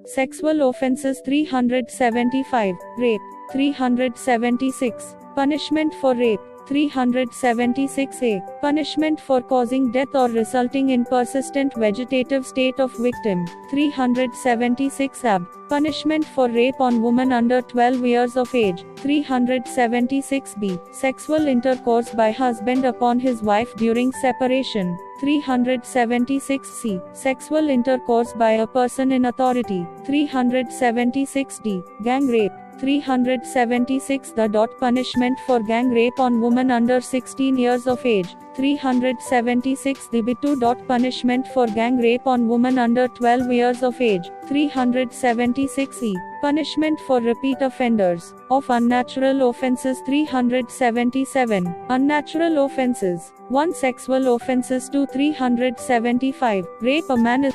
Sexual offenses 375, rape 376, punishment for rape 376a, punishment for causing death or resulting in persistent vegetative state of victim 376ab, punishment for rape on woman under 12 years of age 376b, sexual intercourse by husband upon his wife during separation 376c, sexual intercourse by a person in authority 376d, gang rape 376 the dot punishment for gang rape on woman under 16 years of age 376 the bitu dot punishment for gang rape on woman under 12 years of age 376e, punishment for repeat offenders of unnatural offenses 377, unnatural offenses 1 sexual offenses to 375, rape a man is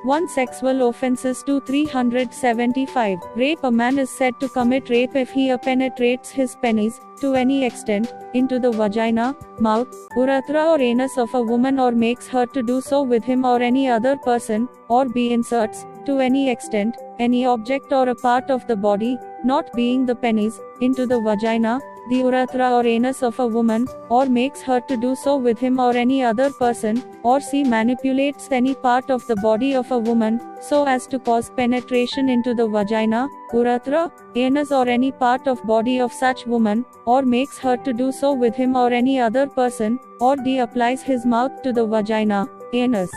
1 sexual offenses to 375, rape a man is said to commit rape if he penetrates his penis, to any extent, into the vagina, mouth, urethra or anus of a woman or makes her to do so with him or any other person, or b inserts, to any extent, any object or a part of the body, not being the penis, into the vagina, the urethra or anus of a woman, or makes her to do so with him or any other person, or c manipulates any part of the body of a woman, so as to cause penetration into the vagina, urethra, anus or any part of body of such woman, or makes her to do so with him or any other person, or d applies his mouth to the vagina, anus,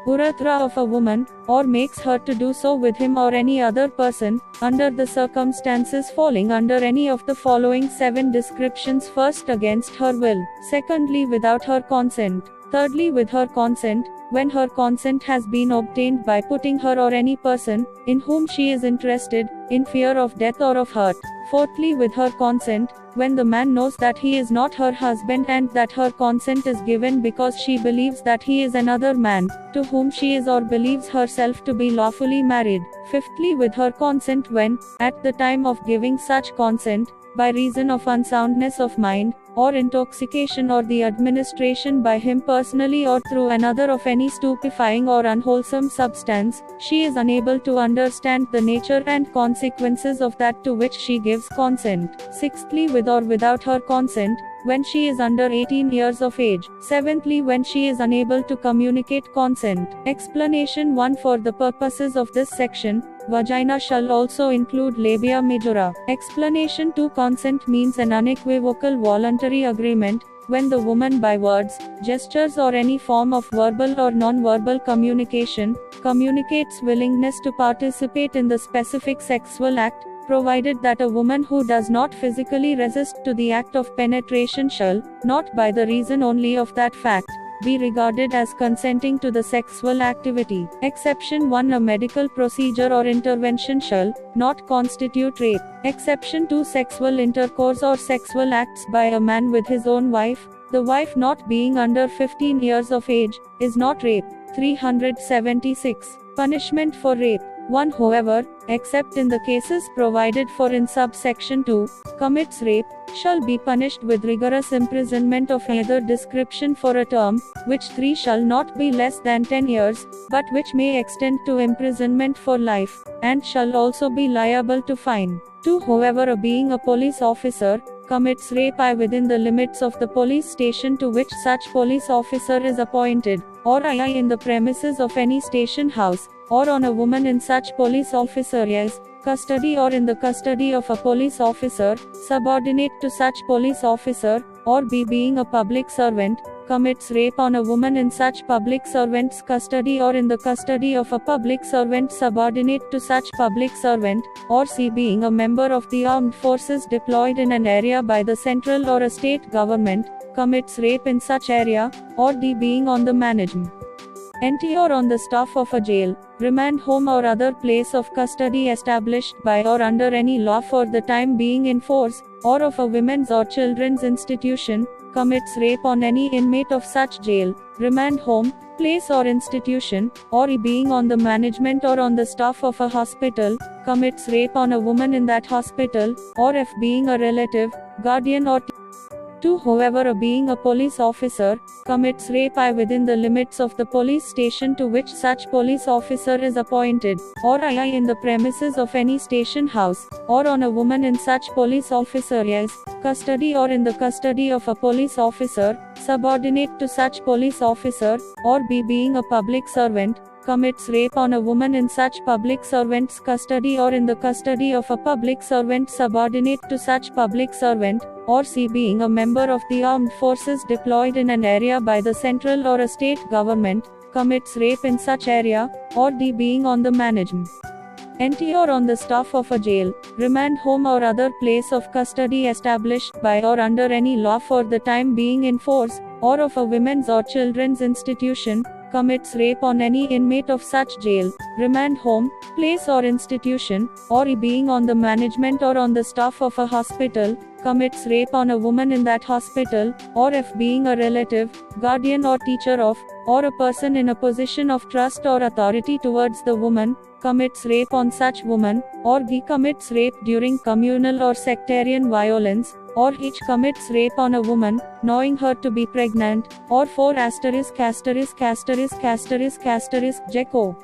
urethra of a woman, or makes her to do so with him or any other person, under the circumstances falling under any of the following 7 descriptions: first, against her will; secondly, without her consent; thirdly, with her consent, when her consent has been obtained by putting her or any person, in whom she is interested, in fear of death or of hurt; fourthly, with her consent, when the man knows that he is not her husband and that her consent is given because she believes that he is another man, to whom she is or believes herself to be lawfully married; fifthly, with her consent when, at the time of giving such consent, by reason of unsoundness of mind, or intoxication or the administration by him personally or through another of any stupefying or unwholesome substance, she is unable to understand the nature and consequences of that to which she gives consent; sixthly, with or without her consent, when she is under 18 years of age; seventhly, when she is unable to communicate consent. Explanation 1 For the purposes of this section, vagina shall also include labia majora. Explanation 2 Consent means an unequivocal voluntary agreement, when the woman by words, gestures or any form of verbal or non-verbal communication, communicates willingness to participate in the specific sexual act, provided that a woman who does not physically resist to the act of penetration shall, not by the reason only of that fact, be regarded as consenting to the sexual activity. Exception 1 A medical procedure or intervention shall not constitute rape. Exception 2 Sexual intercourse or sexual acts by a man with his own wife, the wife not being under 15 years of age, is not rape. 376. Punishment for rape. 1 Whoever, except in the cases provided for in subsection 2, commits rape, shall be punished with rigorous imprisonment of either description for a term, which 3 shall not be less than 10 years, but which may extend to imprisonment for life, and shall also be liable to fine. 2 Whoever, being a police officer, commits rape within the limits of the police station to which such police officer is appointed, or in the premises of any station house, or on a woman in such police officer's custody or in the custody of a police officer, subordinate to such police officer, or being a public servant, commits rape on a woman in such public servant's custody or in the custody of a public servant subordinate to such public servant, or c being a member of the armed forces deployed in an area by the central or a state government, commits rape in such area, or d being on the management entity or on the staff of a jail, remand home or other place of custody established by or under any law for the time being in force, or of a women's or children's institution, commits rape on any inmate of such jail, remand home, place or institution, or being on the management or on the staff of a hospital, commits rape on a woman in that hospital, or if being a relative, guardian or 2. Whoever being a police officer, commits rape I within the limits of the police station to which such police officer is appointed, or I in the premises of any station house, or on a woman in such police officer A's custody or in the custody of a police officer, subordinate to such police officer, or B being a public servant, commits rape on a woman in such public servant's custody or in the custody of a public servant subordinate to such public servant, or C being a member of the armed forces deployed in an area by the central or a state government, commits rape in such area, or D being on the management entity or on the staff of a jail, remand home or other place of custody established by or under any law for the time being in force, or of a women's or children's institution, commits rape on any inmate of such jail, remand home, place or institution, or being on the management or on the staff of a hospital, commits rape on a woman in that hospital, or if being a relative, guardian or teacher of, or a person in a position of trust or authority towards the woman, commits rape on such woman, or B commits rape during communal or sectarian violence, or H commits rape on a woman, knowing her to be pregnant, or 4 Jeco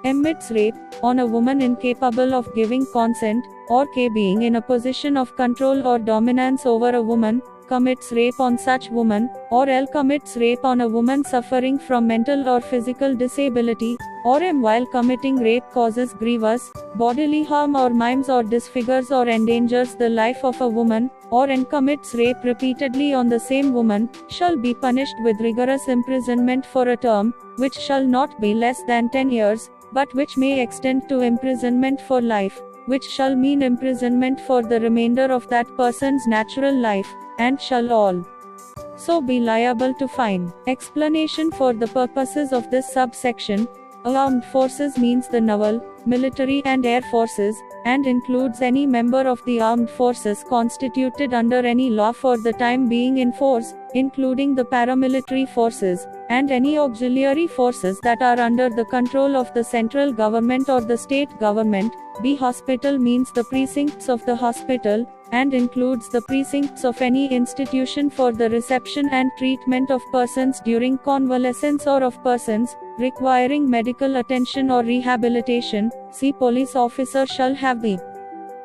emits rape on a woman incapable of giving consent, or K being in a position of control or dominance over a woman, commits rape on such woman, or L commits rape on a woman suffering from mental or physical disability, or M while committing rape causes grievous bodily harm or maims or disfigures or endangers the life of a woman, or N commits rape repeatedly on the same woman, shall be punished with rigorous imprisonment for a term, which shall not be less than 10 years, but which may extend to imprisonment for life, which shall mean imprisonment for the remainder of that person's natural life, and shall also be liable to fine. Explanation for the purposes of this subsection. Armed forces means the naval, military and air forces, and includes any member of the armed forces constituted under any law for the time being in force, including the paramilitary forces, and any auxiliary forces that are under the control of the central government or the state government. B. Hospital means the precincts of the hospital, and includes the precincts of any institution for the reception and treatment of persons during convalescence or of persons requiring medical attention or rehabilitation. C. Police officer shall have the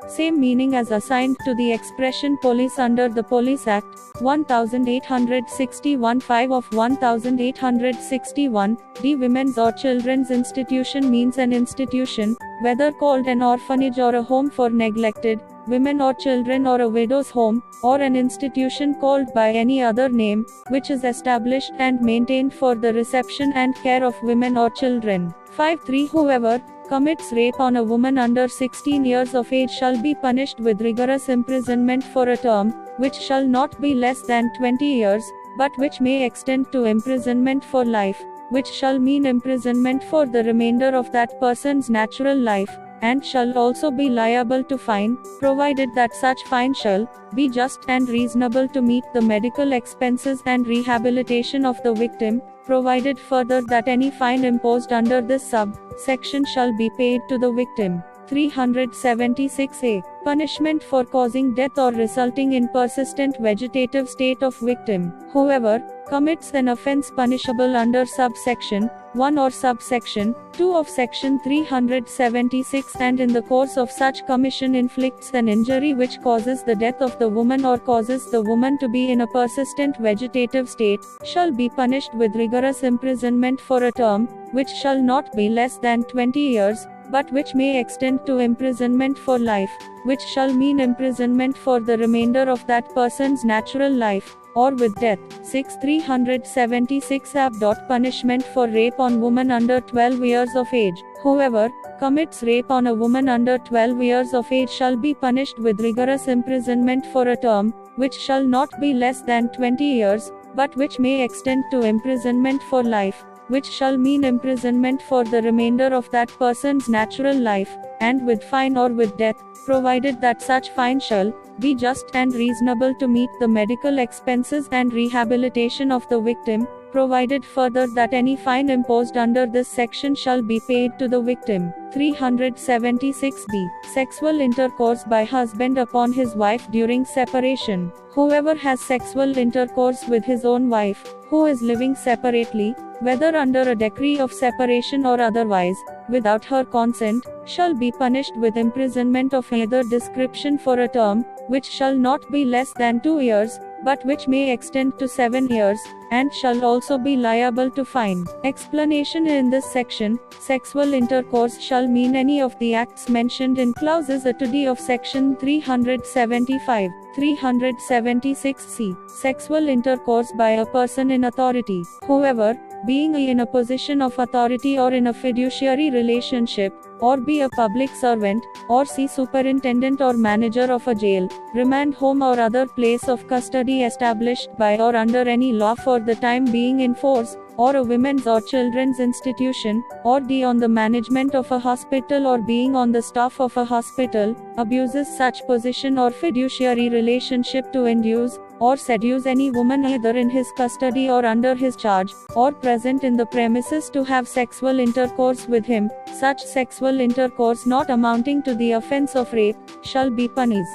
same meaning as assigned to the expression police under the Police Act 1861 5 of 1861. D. Women's or children's institution means an institution, whether called an orphanage or a home for neglected women or children or a widow's home, or an institution called by any other name, which is established and maintained for the reception and care of women or children. 5.3 Whoever commits rape on a woman under 16 years of age shall be punished with rigorous imprisonment for a term, which shall not be less than 20 years, but which may extend to imprisonment for life, which shall mean imprisonment for the remainder of that person's natural life, and shall also be liable to fine, provided that such fine shall be just and reasonable to meet the medical expenses and rehabilitation of the victim, provided further that any fine imposed under this subsection shall be paid to the victim. 376A. Punishment for causing death or resulting in persistent vegetative state of victim. Whoever commits an offense punishable under subsection 1 or subsection 2 of section 376 and in the course of such commission inflicts an injury which causes the death of the woman or causes the woman to be in a persistent vegetative state, shall be punished with rigorous imprisonment for a term, which shall not be less than 20 years, but which may extend to imprisonment for life, which shall mean imprisonment for the remainder of that person's natural life, or with death. 6. 376 Ab. Punishment for rape on woman under 12 years of age. Whoever commits rape on a woman under 12 years of age shall be punished with rigorous imprisonment for a term, which shall not be less than 20 years, but which may extend to imprisonment for life, which shall mean imprisonment for the remainder of that person's natural life, and with fine or with death, provided that such fine shall be just and reasonable to meet the medical expenses and rehabilitation of the victim, provided further that any fine imposed under this section shall be paid to the victim. 376b. Sexual intercourse by husband upon his wife during separation. Whoever has sexual intercourse with his own wife, who is living separately, whether under a decree of separation or otherwise, without her consent, shall be punished with imprisonment of either description for a term, which shall not be less than 2 years, but which may extend to 7 years, and shall also be liable to fine. Explanation: in this section, sexual intercourse shall mean any of the acts mentioned in clauses A to D of section 375. 376c. Sexual intercourse by a person in authority. Whoever, being A in a position of authority or in a fiduciary relationship, or B a public servant, or C superintendent or manager of a jail, remand home or other place of custody established by or under any law for the time being in force, or a women's or children's institution, or D on the management of a hospital or being on the staff of a hospital, abuses such position or fiduciary relationship to induce or seduce any woman either in his custody or under his charge, or present in the premises to have sexual intercourse with him, such sexual intercourse not amounting to the offense of rape, shall be punished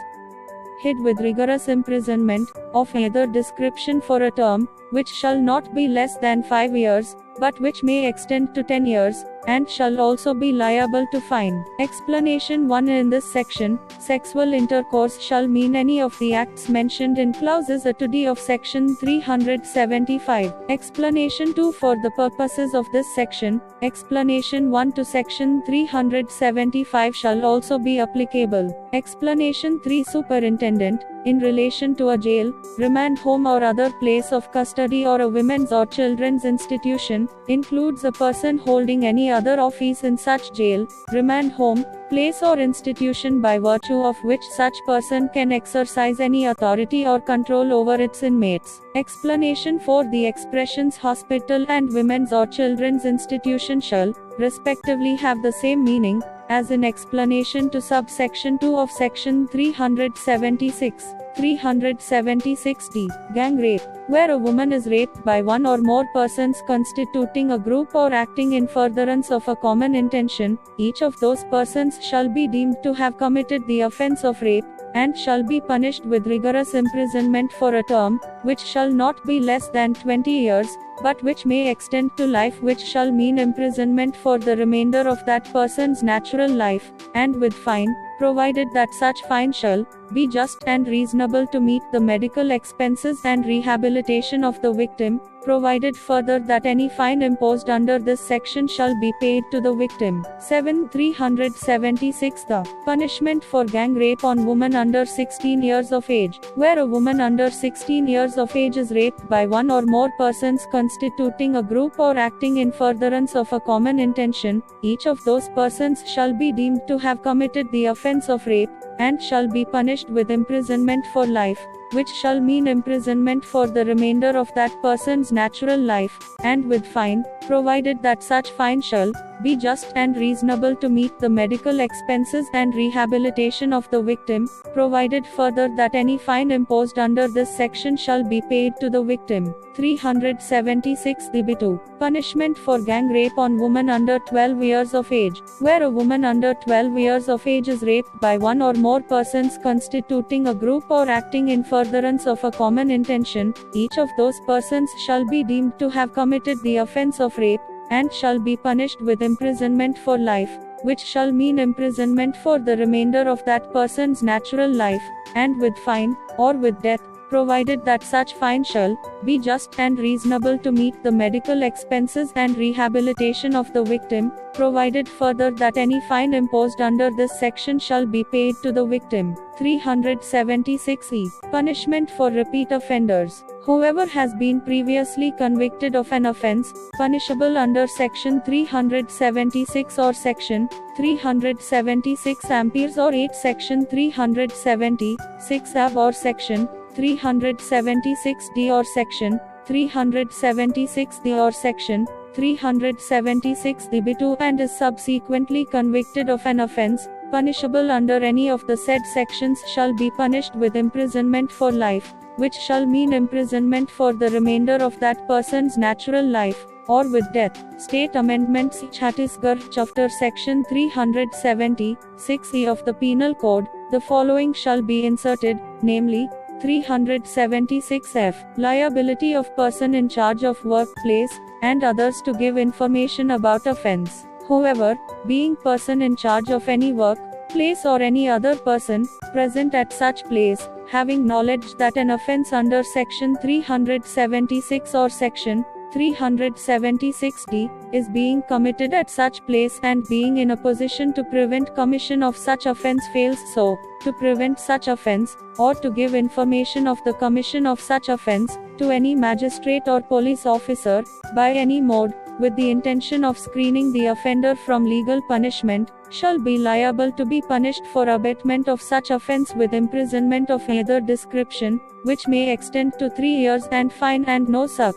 with rigorous imprisonment, of either description for a term, which shall not be less than 5 years, but which may extend to 10 years, and shall also be liable to fine. Explanation: 1. In this section, sexual intercourse shall mean any of the acts mentioned in clauses A to D of section 375. Explanation: 2. For the purposes of this section, explanation 1 to section 375 shall also be applicable. Explanation 3. Superintendent, in relation to a jail, remand home or other place of custody or a women's or children's institution, includes a person holding any other office in such jail, remand home, place or institution by virtue of which such person can exercise any authority or control over its inmates. Explanation: 4. The expressions hospital and women's or children's institution shall, respectively, have the same meaning as in explanation to subsection 2 of section 376. 376d. Gang rape, where a woman is raped by one or more persons constituting a group or acting in furtherance of a common intention, each of those persons shall be deemed to have committed the offense of rape, and shall be punished with rigorous imprisonment for a term, which shall not be less than 20 years, but which may extend to life, which shall mean imprisonment for the remainder of that person's natural life, and with fine, provided that such fine shall be just and reasonable to meet the medical expenses and rehabilitation of the victim, provided further that any fine imposed under this section shall be paid to the victim. 7. 376. The punishment for gang rape on woman under 16 years of age, where a woman under 16 years of age is raped by one or more persons constituting a group or acting in furtherance of a common intention, each of those persons shall be deemed to have committed the offense of rape, and shall be punished with imprisonment for life, which shall mean imprisonment for the remainder of that person's natural life, and with fine, provided that such fine shall be just and reasonable to meet the medical expenses and rehabilitation of the victim, provided further that any fine imposed under this section shall be paid to the victim. 376 2. Punishment for gang rape on woman under 12 years of age, where a woman under 12 years of age is raped by one or more persons constituting a group or acting in furtherance of a common intention, each of those persons shall be deemed to have committed the offense of rape, and shall be punished with imprisonment for life, which shall mean imprisonment for the remainder of that person's natural life, and with fine, or with death, provided that such fine shall be just and reasonable to meet the medical expenses and rehabilitation of the victim, provided further that any fine imposed under this section shall be paid to the victim. 376e. Punishment for repeat offenders. Whoever has been previously convicted of an offense, punishable under section 376 or section 376 amperes or 8 section 376 ab or section 376d or section 376d or section 376 db2 and is subsequently convicted of an offence, punishable under any of the said sections shall be punished with imprisonment for life, which shall mean imprisonment for the remainder of that person's natural life, or with death. State Amendments Chhattisgarh Chapter Section 376E of the Penal Code, the following shall be inserted, namely, 376F, liability of person in charge of workplace, and others to give information about offence. Whoever, being person in charge of any work, place or any other person, present at such place, having knowledge that an offence under Section 376 or Section 376D, is being committed at such place and being in a position to prevent commission of such offence fails so, to prevent such offence, or to give information of the commission of such offence, to any magistrate or police officer, by any mode, with the intention of screening the offender from legal punishment, shall be liable to be punished for abatement of such offence with imprisonment of either description, which may extend to 3 years and fine and no suck.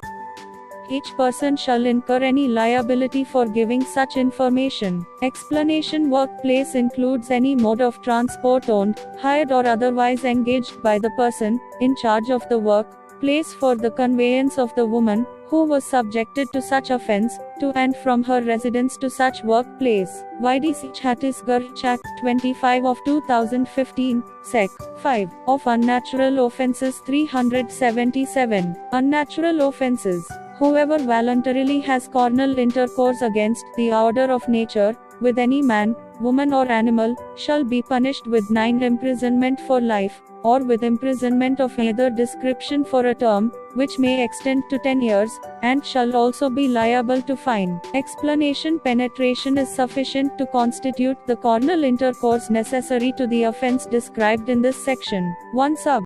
Each person shall incur any liability for giving such information. Explanation: workplace includes any mode of transport owned, hired or otherwise engaged by the person in charge of the work place for the conveyance of the woman who was subjected to such offence, to and from her residence to such workplace. YDC Chhattisgarh Act 25 of 2015, Sec. 5, of Unnatural Offences 377. Unnatural offences. Whoever voluntarily has carnal intercourse against the order of nature, with any man, woman or animal, shall be punished with 9 imprisonment for life, or with imprisonment of either description for a term, which may extend to 10 years, and shall also be liable to fine. Explanation: penetration is sufficient to constitute the carnal intercourse necessary to the offence described in this section. 1 sub.